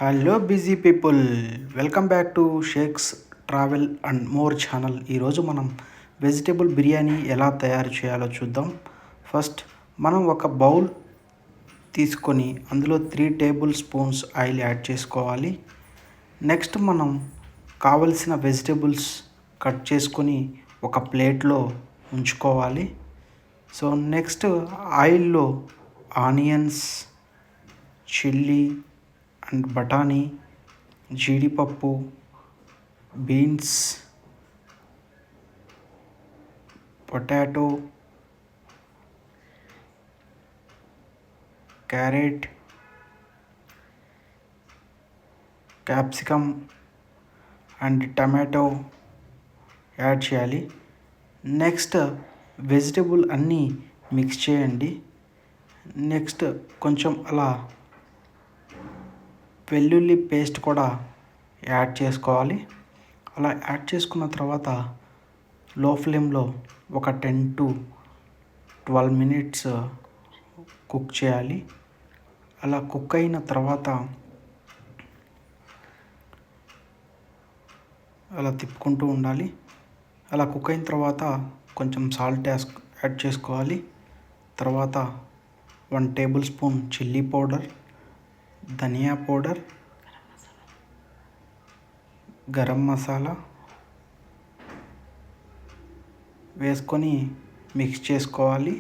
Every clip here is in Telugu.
Hello busy people, welcome back to shakes travel and more channel. ఈరోజు మనం వెజిటేబుల్ బిర్యానీ ఎలా తయారు చేయాలో చూద్దాం. ఫస్ట్ మనం ఒక బౌల్ తీసుకొని అందులో 3 టేబుల్ స్పూన్స్ ఆయిల్ యాడ్ చేసుకోవాలి. నెక్స్ట్ మనం కావలసిన వెజిటేబుల్స్ కట్ చేసుకొని ఒక ప్లేట్లో ఉంచుకోవాలి. సో నెక్స్ట్ ఆయిల్లో ఆనియన్స్, చిల్లీ అండ్ బఠానీ, జీడిపప్పు, beans, potato, carrot, capsicum and tomato add చేయాలి. నెక్స్ట్ వెజిటేబుల్ అన్నీ మిక్స్ చేయండి. నెక్స్ట్ కొంచెం అలా వెల్లుల్లి పేస్ట్ కూడా యాడ్ చేసుకోవాలి. అలా యాడ్ చేసుకున్న తర్వాత లో ఫ్లేమ్లో ఒక 10 to 12 minutes కుక్ చేయాలి. అలా కుక్ అయిన తర్వాత అలా తిప్పుకుంటూ ఉండాలి. అలా కుక్ అయిన తర్వాత కొంచెం సాల్ట్ యాడ్ చేసుకోవాలి. తర్వాత 1 టేబుల్ స్పూన్ చిల్లీ పౌడర్, ధనియా పౌడర్, గరం మసాలా వేసుకొని మిక్స్ చేసుకోవాలి.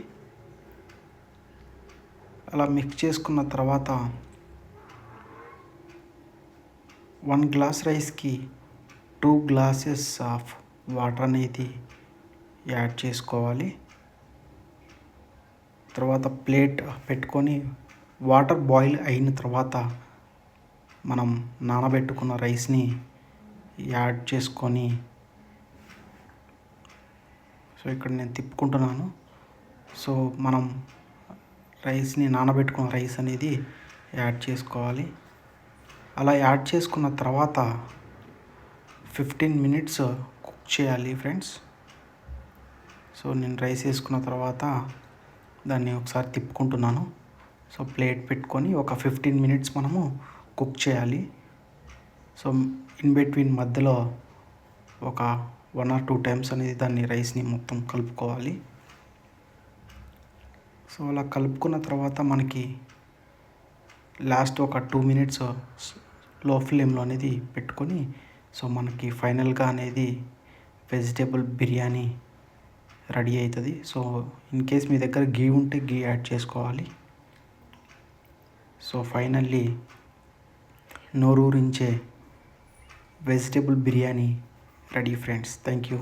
అలా మిక్స్ చేసుకున్న తర్వాత 1 గ్లాస్ రైస్కి 2 glasses ఆఫ్ వాటర్ అనేది యాడ్ చేసుకోవాలి. తర్వాత ప్లేట్ పెట్టుకొని వాటర్ బాయిల్ అయిన తర్వాత మనం నానబెట్టుకున్న రైస్ని యాడ్ చేసుకొని, సో ఇక్కడ నేను తిప్పుకుంటున్నాను. సో మనం నానబెట్టుకున్న రైస్ అనేది యాడ్ చేసుకోవాలి. అలా యాడ్ చేసుకున్న తర్వాత 15 minutes కుక్ చేయాలి ఫ్రెండ్స్. సో నేను రైస్ వేసుకున్న తర్వాత దాన్ని ఒకసారి తిప్పుకుంటున్నాను. సో ప్లేట్ పెట్టుకొని ఒక 15 minutes మనము కుక్ చేయాలి. సో ఇన్ బిట్వీన్ మధ్యలో ఒక 1 or 2 times అనేది దాన్ని రైస్ని మొత్తం కలుపుకోవాలి. సో అలా కలుపుకున్న తర్వాత మనకి లాస్ట్ ఒక 2 minutes లో ఫ్లేమ్లో అనేది పెట్టుకొని, సో మనకి ఫైనల్గా అనేది వెజిటేబుల్ బిర్యానీ రెడీ అవుతుంది. సో ఇన్ కేస్ మీ దగ్గర గీ ఉంటే గీ యాడ్ చేసుకోవాలి. సో ఫైనల్లీ నోరూరించే vegetable biryani ready friends. Thank you.